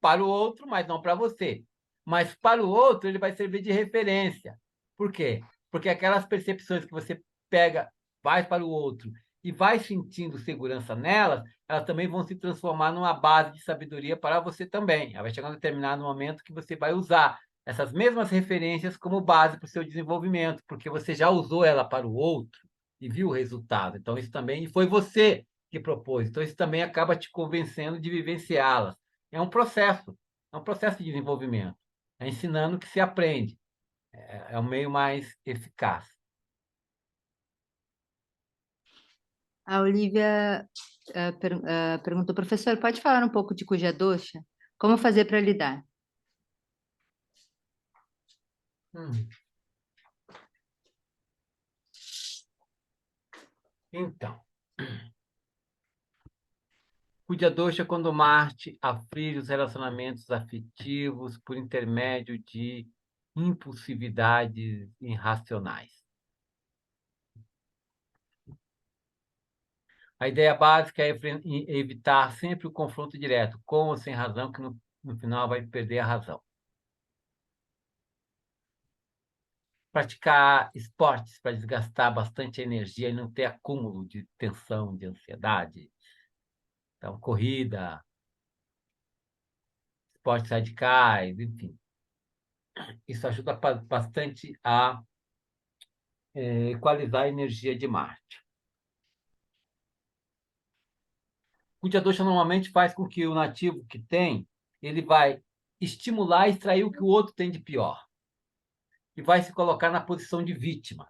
para o outro, mas não para você. Mas para o outro, ele vai servir de referência. Por quê? Porque aquelas percepções que você pega, vai para o outro e vai sentindo segurança nelas, elas também vão se transformar numa base de sabedoria para você também. Vai chegar um determinado momento que você vai usar essas mesmas referências como base para o seu desenvolvimento, porque você já usou ela para o outro e viu o resultado. Então, isso também foi você que propôs. Então, isso também acaba te convencendo de vivenciá-las. É um processo de desenvolvimento. É ensinando que se aprende. É o meio mais eficaz. A Olivia perguntou, professor, pode falar um pouco de Kuja Dosha? Como fazer para lidar? Hum. Então, Kuja Dosha é quando Marte aflige os relacionamentos afetivos por intermédio de impulsividades irracionais. A ideia básica é evitar sempre o confronto direto, com ou sem razão, que no final vai perder a razão. Praticar esportes para desgastar bastante energia e não ter acúmulo de tensão, de ansiedade. Então, corrida, esportes radicais, enfim. Isso ajuda bastante a equalizar a energia de Marte. O Kuja Dosha normalmente faz com que o nativo que tem, ele vai estimular e extrair o que o outro tem de pior. E vai se colocar na posição de vítima.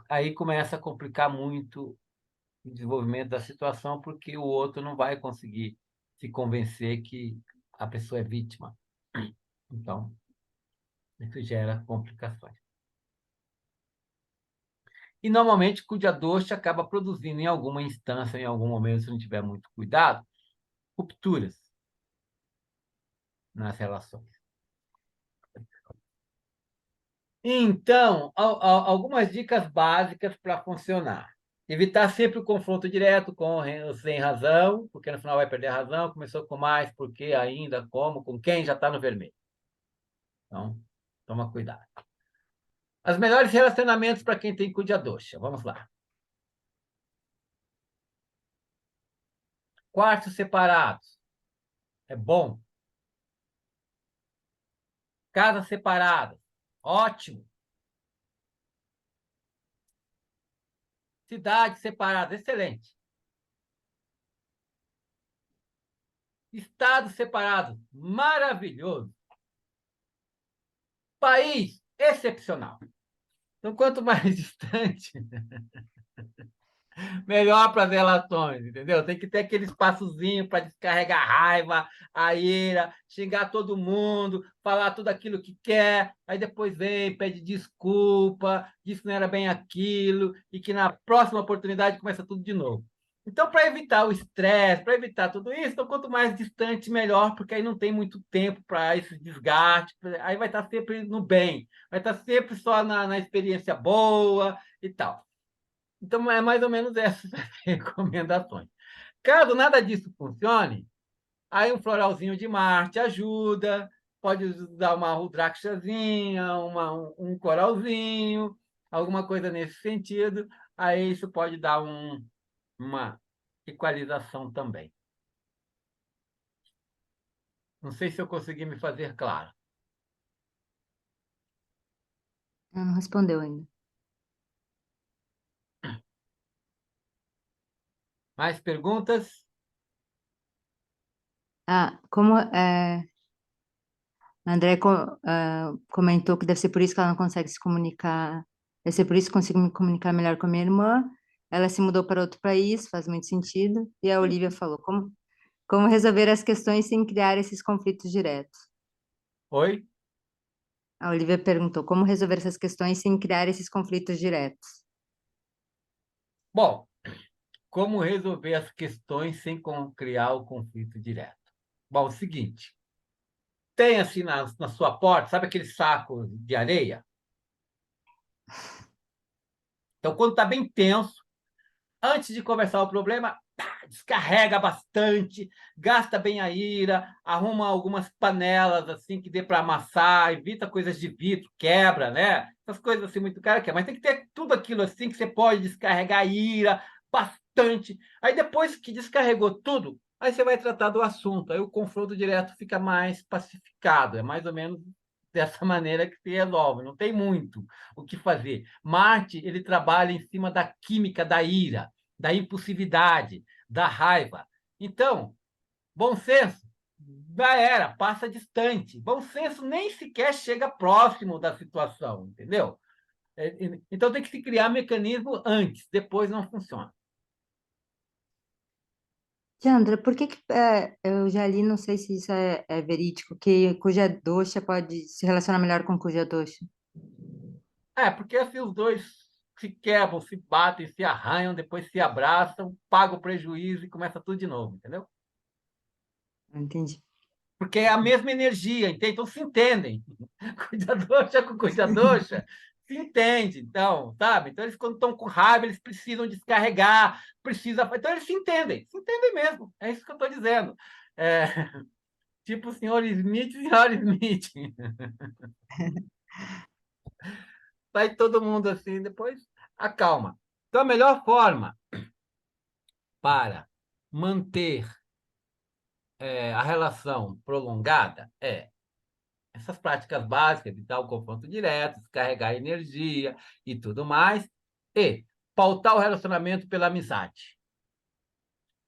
Aí começa a complicar muito o desenvolvimento da situação, porque o outro não vai conseguir se convencer que a pessoa é vítima. Então, isso gera complicações. E, normalmente, o Kuja Dosha acaba produzindo, em alguma instância, em algum momento, se não tiver muito cuidado, rupturas nas relações. Então, algumas dicas básicas para funcionar. Evitar sempre o confronto direto com ou sem razão, porque no final vai perder a razão. Começou com mais, por quê, ainda, como, com quem, já está no vermelho. Então, toma cuidado. Os melhores relacionamentos para quem tem Kuja Dosha. Vamos lá. Quartos separados. É bom. Casas separadas. Ótimo. Cidades separadas. Excelente. Estados separados. Maravilhoso. País excepcional. Então, quanto mais distante, melhor para as relações, entendeu? Tem que ter aquele espaçozinho para descarregar a raiva, a ira, xingar todo mundo, falar tudo aquilo que quer, aí depois vem, pede desculpa, diz que não era bem aquilo, e que na próxima oportunidade começa tudo de novo. Então, para evitar o estresse, para evitar tudo isso, então, quanto mais distante, melhor, porque aí não tem muito tempo para esse desgaste, aí vai estar sempre no bem, vai estar sempre só na experiência boa e tal. Então, é mais ou menos essas recomendações. Caso nada disso funcione, aí um floralzinho de Marte ajuda, pode usar uma rudrakshazinha, um coralzinho, alguma coisa nesse sentido. Aí isso pode dar uma equalização também. Não sei se eu consegui me fazer claro. Ela não respondeu ainda. Mais perguntas? Ah, como a André comentou que deve ser por isso que ela não consegue se comunicar, deve ser por isso que consigo me comunicar melhor com a minha irmã. Ela se mudou para outro país, faz muito sentido. E a Olivia falou, como resolver as questões sem criar esses conflitos diretos? Oi? A Olivia perguntou, como resolver essas questões sem criar esses conflitos diretos? Bom, como resolver as questões sem criar o conflito direto? Bom, é o seguinte, tem assim na sua porta, sabe aquele saco de areia? Então, quando está bem tenso, antes de conversar o problema, descarrega bastante, gasta bem a ira, arruma algumas panelas assim que dê para amassar, evita coisas de vidro, quebra, né? Essas coisas assim muito caras, mas tem que ter tudo aquilo assim que você pode descarregar a ira bastante. Aí depois que descarregou tudo, aí você vai tratar do assunto, aí o confronto direto fica mais pacificado, é mais ou menos dessa maneira que se resolve, não tem muito o que fazer. Marte, ele trabalha em cima da química da ira, da impulsividade, da raiva. Então, bom senso já era, passa distante. Bom senso nem sequer chega próximo da situação, entendeu? Então tem que se criar mecanismo antes, depois não funciona. Tiandra, por que eu já li, não sei se isso é verídico, que cuja dosha pode se relacionar melhor com cuja dosha? Porque assim os dois se quebram, se batem, se arranham, depois se abraçam, pagam o prejuízo e começa tudo de novo, entendeu? Entendi. Porque é a mesma energia, entende? Então se entendem. Cuidadoxa com cuidadoxa se entende, então, sabe? Então, eles, quando estão com raiva, eles precisam descarregar, então, eles se entendem mesmo. É isso que eu estou dizendo. É, tipo o senhor Smith e a senhora Smith. Sai todo mundo assim, depois acalma. Então, a melhor forma para manter a relação prolongada é essas práticas básicas, evitar o confronto direto, descarregar energia e tudo mais, e pautar o relacionamento pela amizade.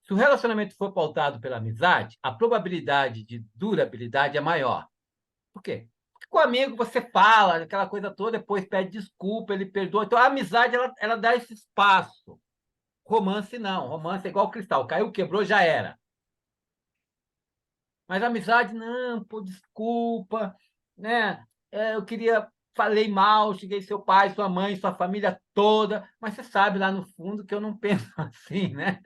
Se o relacionamento for pautado pela amizade, a probabilidade de durabilidade é maior. Por quê? Porque com o amigo você fala aquela coisa toda, depois pede desculpa, ele perdoa. Então a amizade ela dá esse espaço. Romance não, romance é igual cristal, caiu, quebrou, já era. Mas amizade, não, pô, desculpa, né? Eu queria, falei mal, cheguei seu pai, sua mãe, sua família toda, mas você sabe lá no fundo que eu não penso assim, né?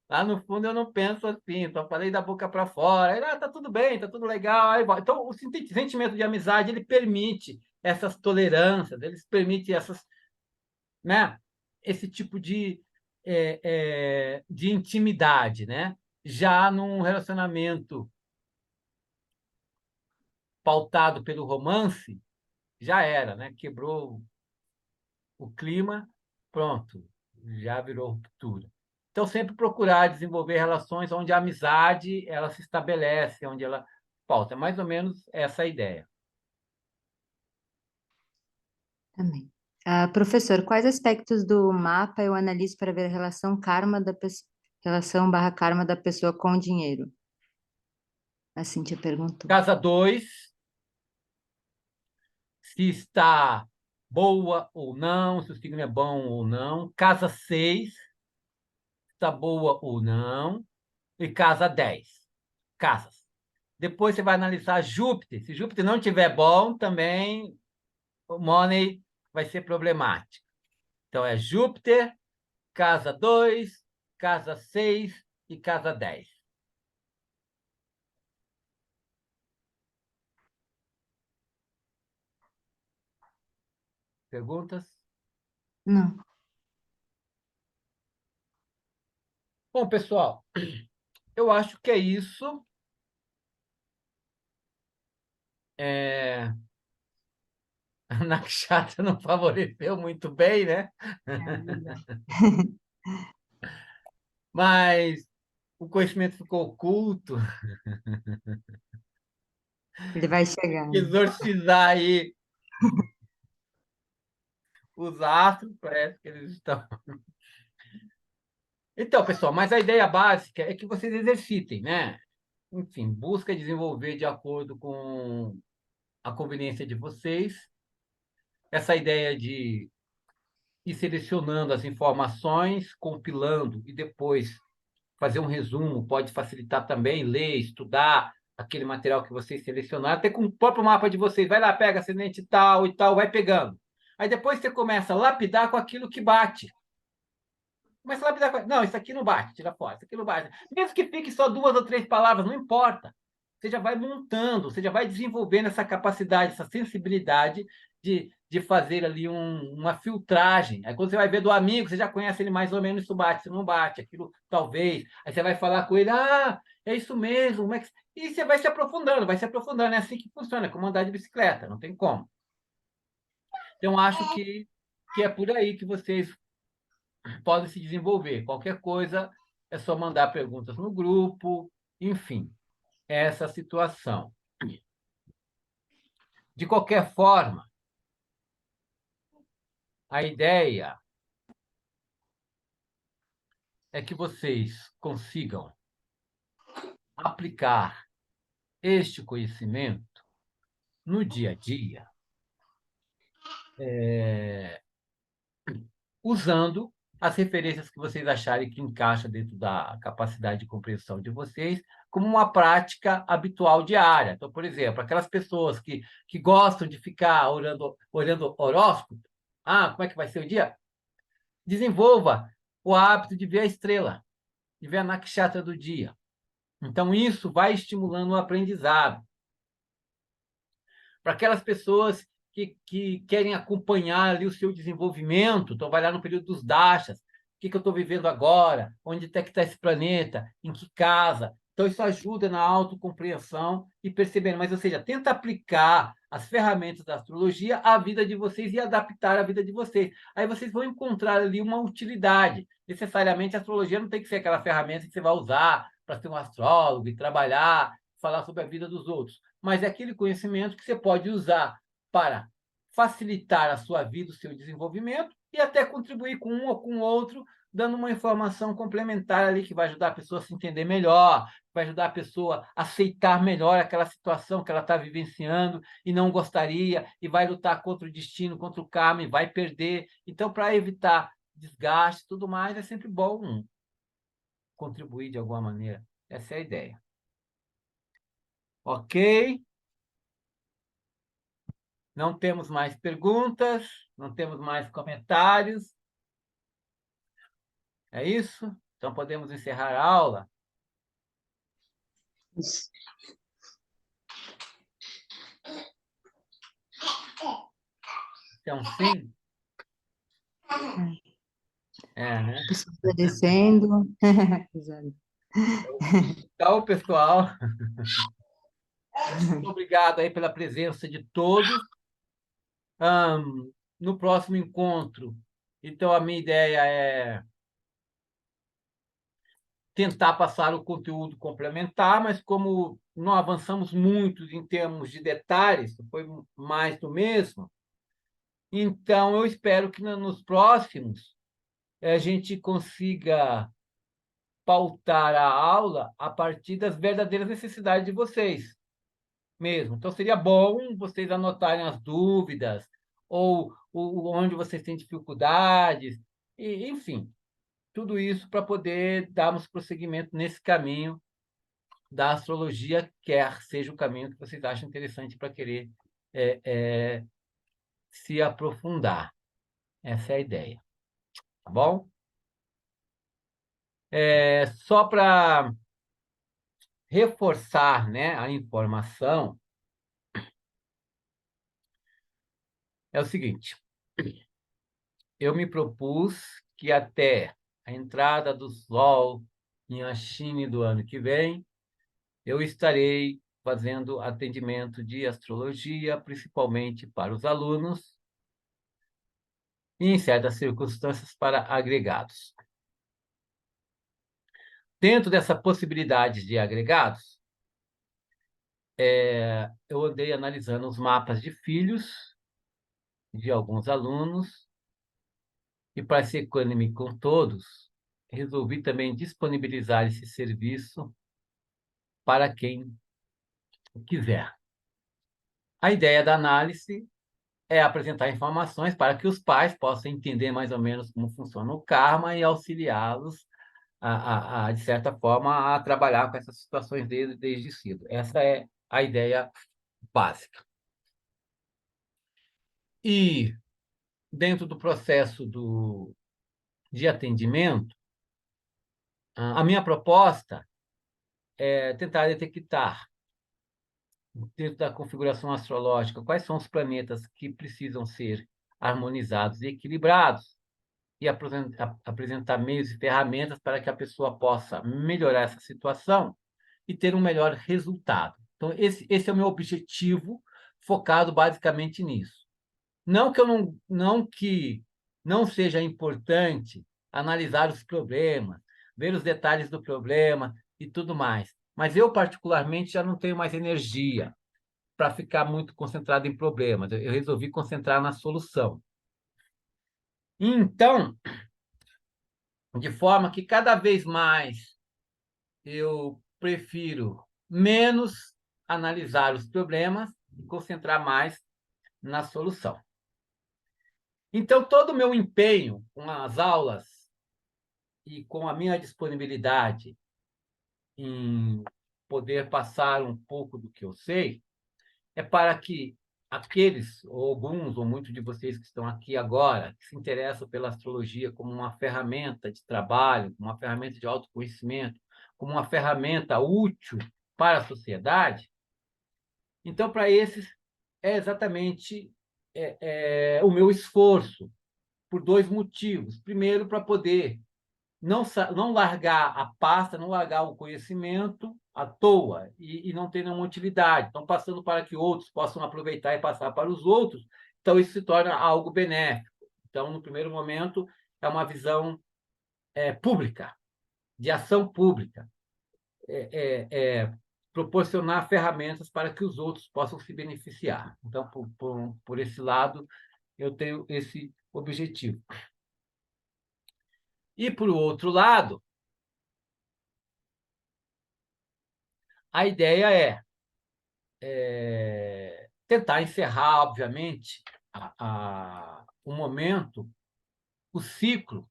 Lá no fundo eu não penso assim, só falei da boca para fora. Aí, tá tudo bem, tá tudo legal. Aí, vai. Então, o sentimento de amizade, ele permite essas tolerâncias, ele permite essas, né? Esse tipo de intimidade, né? Já num relacionamento pautado pelo romance, já era, né? Quebrou o clima, pronto, já virou ruptura. Então, sempre procurar desenvolver relações onde a amizade ela se estabelece, onde ela pauta. É mais ou menos essa a ideia. Também. Professor, quais aspectos do mapa eu analiso para ver a relação relação/karma da pessoa com o dinheiro? A Cíntia perguntou. Casa 2, se está boa ou não, se o signo é bom ou não. Casa 6, se está boa ou não. E casa 10, casas. Depois você vai analisar Júpiter. Se Júpiter não estiver bom, também o money vai ser problemático. Então, é Júpiter, casa 2, casa 6 e casa 10. Perguntas? Não. Bom, pessoal, eu acho que é isso. a Nakshatra não favoreceu muito bem, né? Mas o conhecimento ficou oculto, Ele vai chegar. exorcizar aí os astros, parece que eles estão. Então, pessoal, mas a ideia básica é que vocês exercitem, né? Enfim, busca desenvolver de acordo com a conveniência de vocês. Essa ideia de ir selecionando as informações, compilando e depois fazer um resumo pode facilitar também, ler, estudar aquele material que vocês selecionaram, até com o próprio mapa de vocês. Vai lá, pega acidente tal e tal, vai pegando. Aí depois você começa a lapidar com aquilo que bate. Começa a lapidar com... Não, isso aqui não bate, tira fora, isso aqui não bate. Mesmo que fique só 2 ou 3 palavras, não importa. Você já vai montando, você já vai desenvolvendo essa capacidade, essa sensibilidade de fazer ali uma filtragem. Aí quando você vai ver do amigo, você já conhece ele mais ou menos, isso bate, isso não bate, aquilo talvez. Aí você vai falar com ele, é isso mesmo. Como é que... E você vai se aprofundando, vai se aprofundando. É assim que funciona, é como andar de bicicleta, não tem como. Então, acho que é por aí que vocês podem se desenvolver. Qualquer coisa, é só mandar perguntas no grupo, enfim, essa situação. De qualquer forma, a ideia é que vocês consigam aplicar este conhecimento no dia a dia, usando as referências que vocês acharem que encaixa dentro da capacidade de compreensão de vocês, como uma prática habitual diária. Então, por exemplo, aquelas pessoas que gostam de ficar olhando horóscopo, como é que vai ser o dia? Desenvolva o hábito de ver a estrela, de ver a nakshatra do dia. Então, isso vai estimulando o aprendizado. Para aquelas pessoas que querem acompanhar ali o seu desenvolvimento, então vai lá no período dos dashas, o que eu estou vivendo agora, onde é que está esse planeta, em que casa. Então, isso ajuda na autocompreensão e percebendo, mas, ou seja, tenta aplicar as ferramentas da astrologia à vida de vocês e adaptar a vida de vocês. Aí vocês vão encontrar ali uma utilidade. Necessariamente, a astrologia não tem que ser aquela ferramenta que você vai usar para ser um astrólogo e trabalhar, falar sobre a vida dos outros, mas é aquele conhecimento que você pode usar para facilitar a sua vida, o seu desenvolvimento e até contribuir com um ou com o outro, dando uma informação complementar ali que vai ajudar a pessoa a se entender melhor, vai ajudar a pessoa a aceitar melhor aquela situação que ela está vivenciando e não gostaria, e vai lutar contra o destino, contra o karma, e vai perder. Então, para evitar desgaste e tudo mais, é sempre bom contribuir de alguma maneira. Essa é a ideia. Ok? Não temos mais perguntas, não temos mais comentários. É isso? Então podemos encerrar a aula? Então, sim? Né? Descendo. Então, pessoal, muito obrigado aí pela presença de todos. No próximo encontro, então, a minha ideia é tentar passar o conteúdo complementar, mas como não avançamos muito em termos de detalhes, foi mais do mesmo, então eu espero que nos próximos a gente consiga pautar a aula a partir das verdadeiras necessidades de vocês mesmo. Então, seria bom vocês anotarem as dúvidas ou onde vocês têm dificuldades, e, enfim, tudo isso para poder darmos prosseguimento nesse caminho da astrologia, quer seja o caminho que vocês acham interessante para querer se aprofundar. Essa é a ideia. Tá bom? Só para reforçar, né, a informação, é o seguinte: eu me propus que até a entrada do Sol em Ashine do ano que vem, eu estarei fazendo atendimento de astrologia, principalmente para os alunos, e, em certas circunstâncias, para agregados. Dentro dessa possibilidade de agregados, eu andei analisando os mapas de filhos de alguns alunos, e, para ser equânime com todos, resolvi também disponibilizar esse serviço para quem quiser. A ideia da análise é apresentar informações para que os pais possam entender mais ou menos como funciona o karma e auxiliá-los, de certa forma, a trabalhar com essas situações desde cedo. Essa é a ideia básica. E, dentro do processo de atendimento, a minha proposta é tentar detectar, dentro da configuração astrológica, quais são os planetas que precisam ser harmonizados e equilibrados, e apresentar meios e ferramentas para que a pessoa possa melhorar essa situação e ter um melhor resultado. Então, esse é o meu objetivo, focado basicamente nisso. Não que não seja importante analisar os problemas, ver os detalhes do problema e tudo mais, mas eu, particularmente, já não tenho mais energia para ficar muito concentrado em problemas. Eu resolvi concentrar na solução. Então, de forma que cada vez mais eu prefiro menos analisar os problemas e concentrar mais na solução. Então, todo o meu empenho com as aulas e com a minha disponibilidade em poder passar um pouco do que eu sei é para que aqueles, ou alguns, ou muitos de vocês que estão aqui agora, que se interessam pela astrologia como uma ferramenta de trabalho, como uma ferramenta de autoconhecimento, como uma ferramenta útil para a sociedade, então, para esses, é exatamente o meu esforço, por dois motivos. Primeiro, para poder não largar a pasta, não largar o conhecimento à toa e não ter nenhuma utilidade. Então, passando para que outros possam aproveitar e passar para os outros, então isso se torna algo benéfico. Então, no primeiro momento, é uma visão pública, de ação pública, proporcionar ferramentas para que os outros possam se beneficiar. Então, por esse lado, eu tenho esse objetivo. E, por outro lado, a ideia tentar encerrar, obviamente, o momento, o ciclo,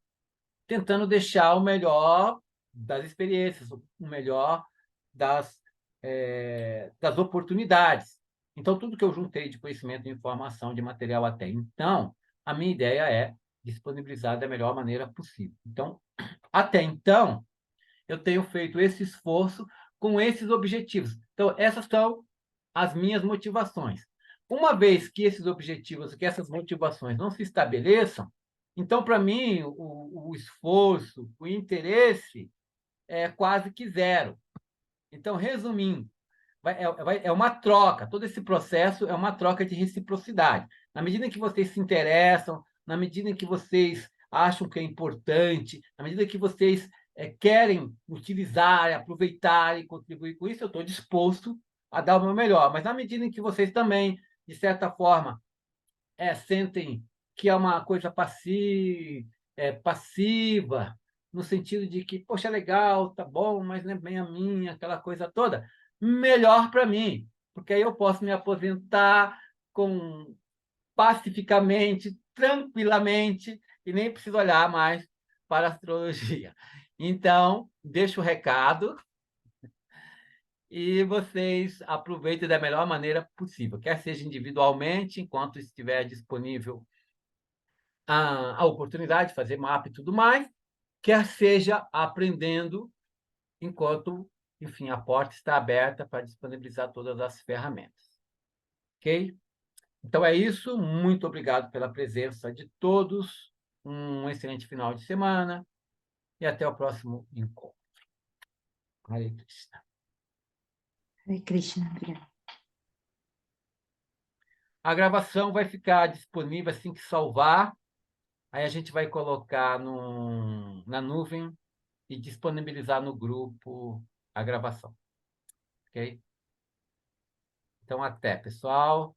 tentando deixar o melhor das experiências, o melhor das oportunidades. Então, tudo que eu juntei de conhecimento, de informação, de material até então, a minha ideia é disponibilizar da melhor maneira possível. Então, até então, eu tenho feito esse esforço com esses objetivos. Então, essas são as minhas motivações. Uma vez que esses objetivos, que essas motivações não se estabeleçam, então, para mim, o esforço, o interesse é quase que zero. Então, resumindo, é uma troca, todo esse processo é uma troca de reciprocidade. Na medida em que vocês se interessam, na medida em que vocês acham que é importante, na medida que vocês querem utilizar, aproveitar e contribuir com isso, eu estou disposto a dar o meu melhor. Mas na medida em que vocês também, de certa forma, sentem que é uma coisa passiva, no sentido de que, poxa, legal, tá bom, mas não é bem a minha, aquela coisa toda, melhor para mim, porque aí eu posso me aposentar pacificamente, tranquilamente, e nem preciso olhar mais para a astrologia. Então, deixo o recado e vocês aproveitem da melhor maneira possível, quer seja individualmente, enquanto estiver disponível a oportunidade de fazer mapa e tudo mais, quer seja aprendendo enquanto, enfim, a porta está aberta para disponibilizar todas as ferramentas. Ok? Então é isso. Muito obrigado pela presença de todos. Um excelente final de semana e até o próximo encontro. Hare Krishna. Oi, Cristina, obrigada. A gravação vai ficar disponível assim que salvar. Aí a gente vai colocar na nuvem e disponibilizar no grupo a gravação. Ok? Então, até, pessoal.